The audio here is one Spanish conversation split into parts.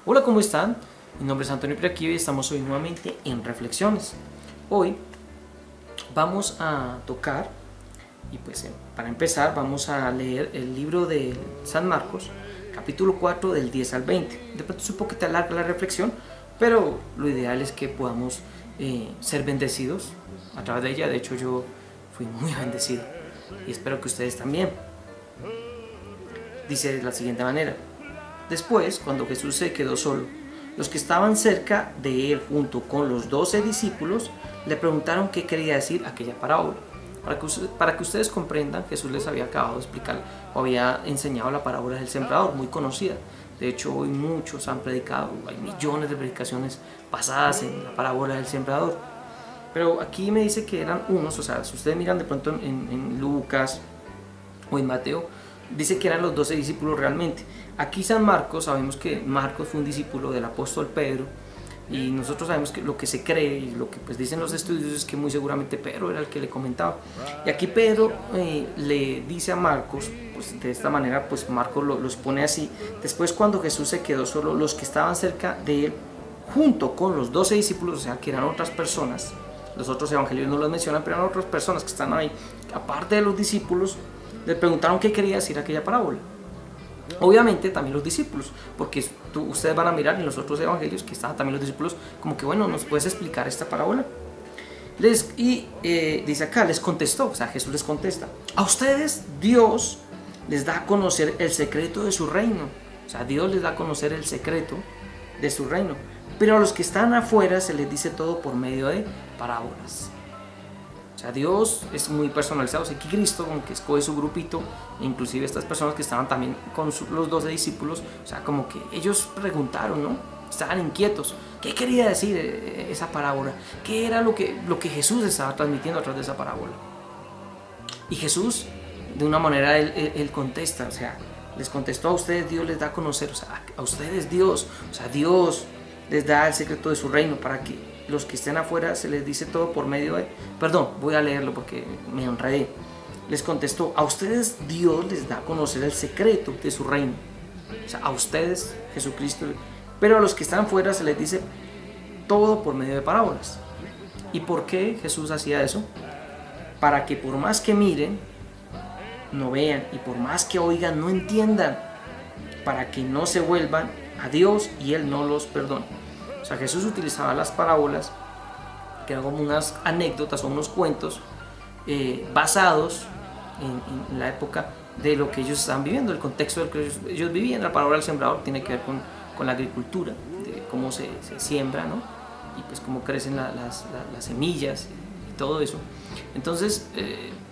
Hola, ¿cómo están? Mi nombre es Antonio Piraquio y estamos hoy nuevamente en Reflexiones. Hoy vamos a tocar, y pues para empezar vamos a leer el libro de San Marcos, capítulo 4 del 10 al 20. De pronto es un poquito larga la reflexión, pero lo ideal es que podamos ser bendecidos a través de ella. De hecho, yo fui muy bendecido y espero que ustedes también. Dice de la siguiente manera: después, cuando Jesús se quedó solo, los que estaban cerca de él junto con los 12 discípulos le preguntaron qué quería decir aquella parábola. Para que ustedes comprendan, Jesús les había acabado de explicar o había enseñado la parábola del sembrador, muy conocida. De hecho, hoy muchos han predicado, hay millones de predicaciones basadas en la parábola del sembrador. Pero aquí me dice que eran unos, o sea, si ustedes miran de pronto en Lucas o en Mateo, dice que eran los 12 discípulos realmente. Aquí San Marcos, sabemos que Marcos fue un discípulo del apóstol Pedro, y nosotros sabemos que lo que se cree y lo que pues dicen los estudios es que muy seguramente Pedro era el que le comentaba. Y aquí Pedro le dice a Marcos, pues de esta manera, pues Marcos los pone así: después, cuando Jesús se quedó solo, los que estaban cerca de él junto con los 12 discípulos, o sea que eran otras personas, los otros evangelios no los mencionan, pero eran otras personas que están ahí, aparte de los discípulos, le preguntaron qué quería decir aquella parábola. Obviamente también los discípulos, porque ustedes van a mirar en los otros evangelios que estaban también los discípulos, como que bueno, ¿nos puedes explicar esta parábola? Dice acá, les contestó, o sea, Jesús les contesta: a ustedes Dios les da a conocer el secreto de su reino. O sea, Dios les da a conocer el secreto de su reino, pero a los que están afuera se les dice todo por medio de parábolas. O sea, Dios es muy personalizado. O sea, aquí Cristo como que escoge su grupito, inclusive estas personas que estaban también con los 12 discípulos, o sea, como que ellos preguntaron, ¿no? Estaban inquietos. ¿Qué quería decir esa parábola? ¿Qué era lo que Jesús estaba transmitiendo a través de esa parábola? Y Jesús, de una manera, él contesta, o sea, les contestó: a ustedes Dios les da a conocer, o sea, a ustedes Dios, o sea, Dios les da el secreto de su reino, para que los que estén afuera se les dice todo por medio de... Perdón, voy a leerlo porque me enredé. Les contestó: a ustedes Dios les da a conocer el secreto de su reino. O sea, a ustedes, Jesucristo, pero a los que están afuera se les dice todo por medio de parábolas. ¿Y por qué Jesús hacía eso? Para que por más que miren, no vean, y por más que oigan, no entiendan, para que no se vuelvan a Dios y Él no los perdone. O sea, Jesús utilizaba las parábolas, que eran como unas anécdotas o unos cuentos basados en la época de lo que ellos estaban viviendo, el contexto del que ellos vivían. La parábola del sembrador tiene que ver con la agricultura, de cómo se siembra, ¿no? Y pues cómo crecen las semillas y todo eso. Entonces,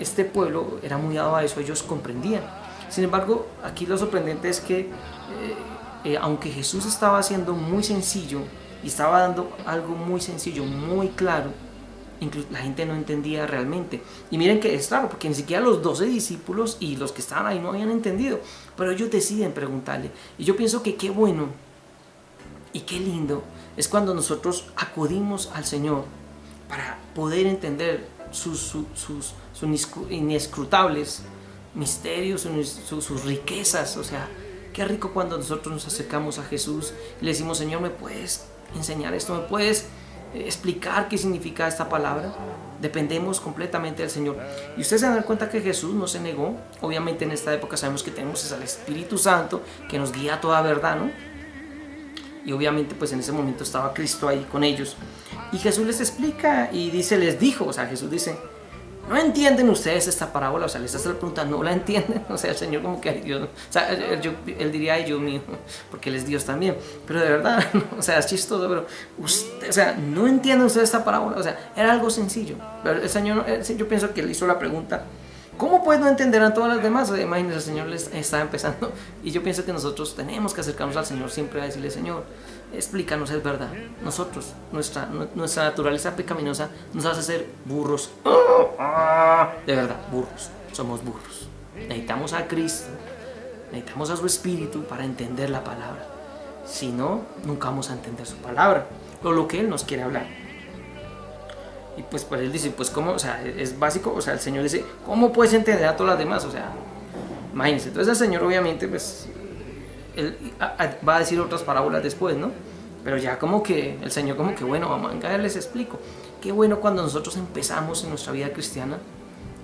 este pueblo era muy dado a eso, ellos comprendían. Sin embargo, aquí lo sorprendente es que aunque Jesús estaba haciendo muy sencillo y estaba dando algo muy sencillo, muy claro, la gente no entendía realmente. Y miren que es raro, porque ni siquiera los 12 discípulos y los que estaban ahí no habían entendido, pero ellos deciden preguntarle. Y yo pienso que qué bueno y qué lindo es cuando nosotros acudimos al Señor para poder entender sus inescrutables misterios, sus riquezas. O sea, qué rico cuando nosotros nos acercamos a Jesús y le decimos: Señor, ¿me puedes enseñar esto? ¿Me puedes explicar qué significa esta palabra? Dependemos completamente del Señor. Y ustedes se dan cuenta que Jesús no se negó. Obviamente en esta época sabemos que tenemos al Espíritu Santo que nos guía a toda verdad, ¿no? Y obviamente pues en ese momento estaba Cristo ahí con ellos. Y Jesús les explica y les dijo, o sea, Jesús dice: ¿no entienden ustedes esta parábola? O sea, les hace la pregunta, ¿no la entienden? O sea, el Señor como que, Dios, o sea, él diría: ay, Dios mío, porque Él es Dios también. Pero de verdad, o sea, es chistoso, pero o sea, ¿no entienden ustedes esta parábola? O sea, era algo sencillo. Pero el Señor, yo pienso que Él hizo la pregunta: ¿cómo pues no entenderán todas las demás? O sea, imagínense, el Señor les estaba empezando. Y yo pienso que nosotros tenemos que acercarnos al Señor siempre a decirle: Señor, explícanos, es verdad. Nosotros, nuestra naturaleza pecaminosa nos hace ser burros. De verdad, burros. Somos burros. Necesitamos a Cristo, necesitamos a su Espíritu para entender la palabra. Si no, nunca vamos a entender su palabra o lo que Él nos quiere hablar. Y pues Él dice: pues cómo, o sea, es básico. O sea, el Señor dice: ¿cómo puedes entender a todas las demás? O sea, imagínense. Entonces el Señor obviamente pues él va a decir otras parábolas después, ¿no? Pero ya como que el Señor como que, bueno, vamos, ya les explico. Qué bueno cuando nosotros empezamos en nuestra vida cristiana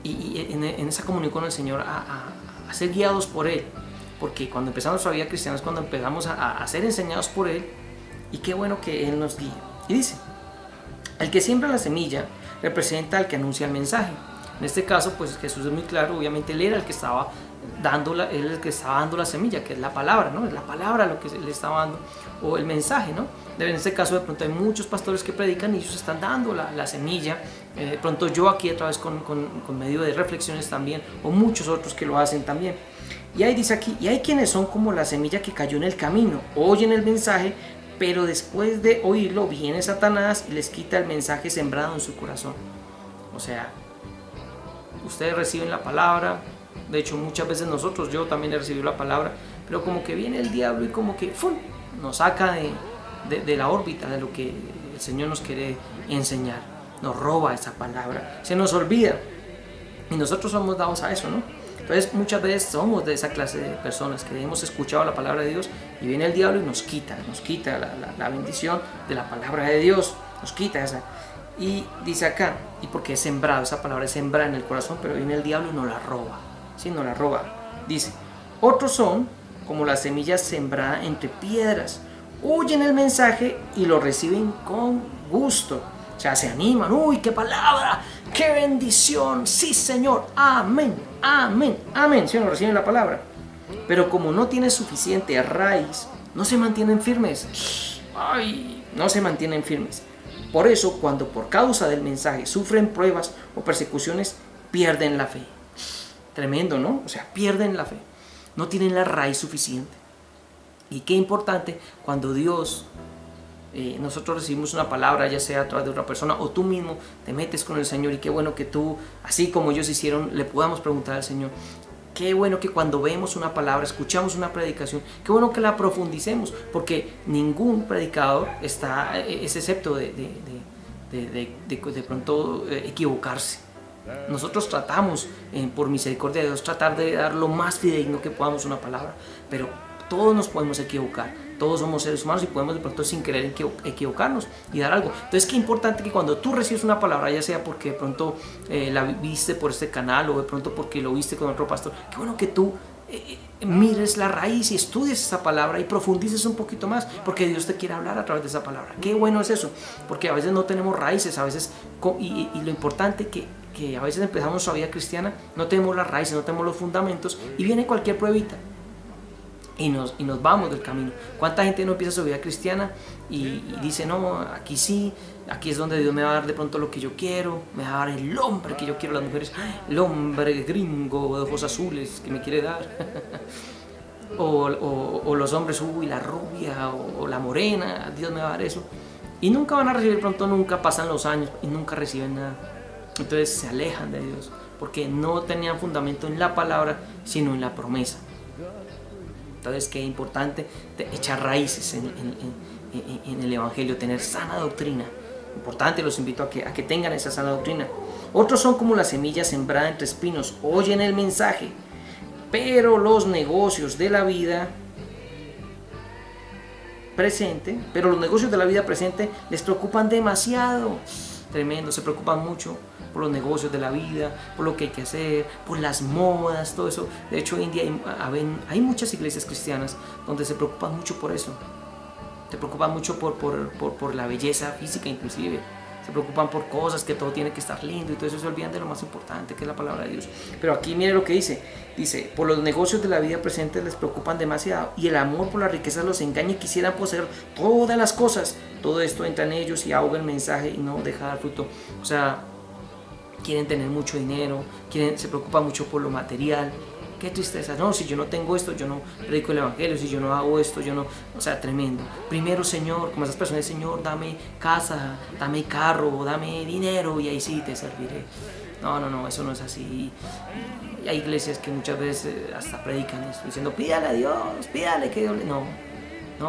y en esa comunión con el Señor a ser guiados por Él. Porque cuando empezamos nuestra vida cristiana es cuando empezamos a ser enseñados por Él, y qué bueno que Él nos guíe. Y dice, el que siembra la semilla representa al que anuncia el mensaje. En este caso, pues Jesús es muy claro, obviamente Él era el que estaba dando la semilla, que es la palabra, ¿no? Es la palabra lo que le estaba dando, o el mensaje, ¿no? En este caso, de pronto hay muchos pastores que predican y ellos están dando la semilla. De pronto yo aquí a través con medio de reflexiones también, o muchos otros que lo hacen también. Y ahí dice aquí, y hay quienes son como la semilla que cayó en el camino, oyen el mensaje, pero después de oírlo viene Satanás y les quita el mensaje sembrado en su corazón. O sea, ustedes reciben la palabra, de hecho muchas veces nosotros, yo también he recibido la palabra, pero como que viene el diablo y como que ¡fum!, nos saca de la órbita de lo que el Señor nos quiere enseñar, nos roba esa palabra, se nos olvida, y nosotros somos dados a eso, ¿no? Entonces muchas veces somos de esa clase de personas que hemos escuchado la palabra de Dios y viene el diablo y nos quita la bendición de la palabra de Dios, nos quita esa. Y dice acá, y porque es sembrado, esa palabra es sembrada en el corazón, pero viene el diablo y nos la roba, ¿sí? Nos la roba. Dice, otros son como la semilla sembrada entre piedras, oyen el mensaje y lo reciben con gusto. O sea, se animan, uy, qué palabra, qué bendición, sí Señor, amén, amén, amén, si no reciben la palabra. Pero como no tienen suficiente raíz, no se mantienen firmes, no se mantienen firmes. Por eso, cuando por causa del mensaje sufren pruebas o persecuciones, pierden la fe. Tremendo, ¿no? O sea, pierden la fe, no tienen la raíz suficiente. Y qué importante cuando Dios... nosotros recibimos una palabra, ya sea a través de otra persona o tú mismo te metes con el Señor, y qué bueno que tú, así como ellos hicieron, le podamos preguntar al Señor. Qué bueno que cuando vemos una palabra, escuchamos una predicación, qué bueno que la profundicemos, porque ningún predicador es excepto de pronto equivocarse. Nosotros tratamos, por misericordia de Dios, tratar de dar lo más fidedigno que podamos una palabra, pero todos nos podemos equivocar, todos somos seres humanos y podemos de pronto sin querer equivocarnos y dar algo. Entonces qué importante que cuando tú recibes una palabra, ya sea porque de pronto la viste por este canal o de pronto porque lo viste con otro pastor, qué bueno que tú mires la raíz y estudies esa palabra y profundices un poquito más, porque Dios te quiere hablar a través de esa palabra. Qué bueno es eso, porque a veces no tenemos raíces, a veces, y lo importante que a veces empezamos nuestra vida cristiana, no tenemos las raíces, no tenemos los fundamentos, y viene cualquier pruebita y nos vamos del camino. ¿Cuánta gente no empieza su vida cristiana y dice, no, aquí sí, aquí es donde Dios me va a dar de pronto lo que yo quiero, me va a dar el hombre que yo quiero, las mujeres, el hombre gringo de ojos azules que me quiere dar o los hombres, uy, la rubia o la morena, Dios me va a dar eso, y nunca van a recibir, pronto nunca, pasan los años y nunca reciben nada. Entonces se alejan de Dios porque no tenían fundamento en la palabra, sino en la promesa. Entonces, qué importante echar raíces en el Evangelio, tener sana doctrina. Importante, los invito a que tengan esa sana doctrina. Otros son como la semilla sembrada entre espinos, oyen el mensaje, pero los negocios de la vida presente les preocupan demasiado. Tremendo, se preocupan mucho por los negocios de la vida, por lo que hay que hacer, por las modas, todo eso. De hecho, hoy en día hay muchas iglesias cristianas donde se preocupan mucho por eso. Se preocupan mucho por la belleza física, inclusive. Se preocupan por cosas, que todo tiene que estar lindo y todo eso, se olvidan de lo más importante, que es la palabra de Dios. Pero aquí mire lo que dice. Dice, por los negocios de la vida presente les preocupan demasiado y el amor por las riquezas los engaña y quisieran poseer todas las cosas. Todo esto entra en ellos y ahoga el mensaje y no deja dar fruto. O sea, quieren tener mucho dinero, se preocupan mucho por lo material. Qué tristeza, no, si yo no tengo esto, yo no predico el evangelio, si yo no hago esto, yo no, o sea, tremendo. Primero, Señor, como esas personas, Señor, dame casa, dame carro, dame dinero y ahí sí te serviré. No, eso no es así. Y hay iglesias que muchas veces hasta predican esto, diciendo, pídale a Dios, pídale que Dios le... No,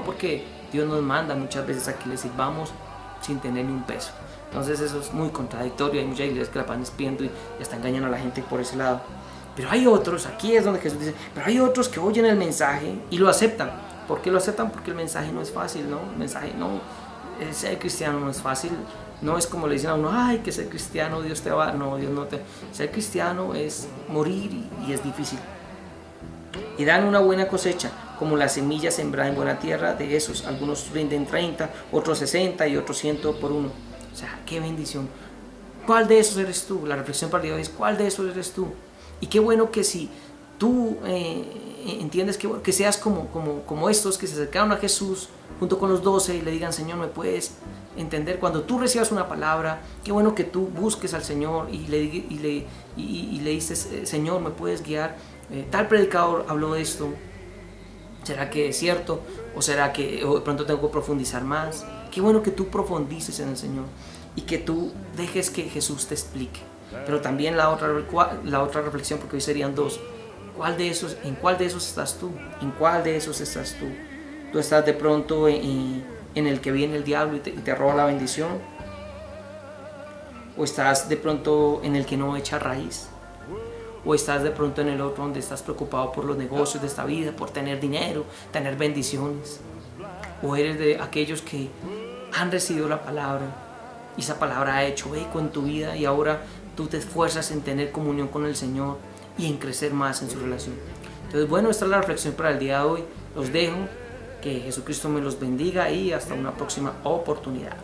porque Dios nos manda muchas veces a que le sirvamos sin tener ni un peso. Entonces eso es muy contradictorio, hay muchas iglesias que la van despidiendo y está engañando a la gente por ese lado. Pero hay otros, aquí es donde Jesús dice, pero hay otros que oyen el mensaje y lo aceptan. ¿Por qué lo aceptan? Porque el mensaje no es fácil, ¿no? El mensaje no, ser cristiano no es fácil. No es como le dicen a uno, ay, que ser cristiano, Dios te va. No, Dios no te... Ser cristiano es morir y es difícil. Y dan una buena cosecha, como la semilla sembrada en buena tierra. De esos, algunos rinden 30, otros 60 y otros 100 por uno. O sea, qué bendición. ¿Cuál de esos eres tú? La reflexión para el día de hoy es, ¿cuál de esos eres tú? Y qué bueno que si tú entiendes que seas como estos que se acercaron a Jesús junto con los 12 y le digan, Señor, ¿me puedes entender? Cuando tú recibas una palabra, qué bueno que tú busques al Señor y le dices, Señor, ¿me puedes guiar? Tal predicador habló de esto, ¿será que es cierto? ¿O será que de pronto tengo que profundizar más? Qué bueno que tú profundices en el Señor y que tú dejes que Jesús te explique. Pero también la otra reflexión, porque hoy serían dos. ¿En cuál de esos estás tú? ¿En cuál de esos estás tú? ¿Tú estás de pronto en el que viene el diablo y te roba la bendición? ¿O estás de pronto en el que no echa raíz? ¿O estás de pronto en el otro donde estás preocupado por los negocios de esta vida, por tener dinero, tener bendiciones? ¿O eres de aquellos que han recibido la palabra y esa palabra ha hecho eco en tu vida y ahora tú te esfuerzas en tener comunión con el Señor y en crecer más en su relación? Entonces, bueno, esta es la reflexión para el día de hoy. Los dejo, que Jesucristo me los bendiga y hasta una próxima oportunidad.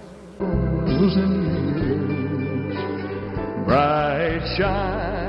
Bright shine.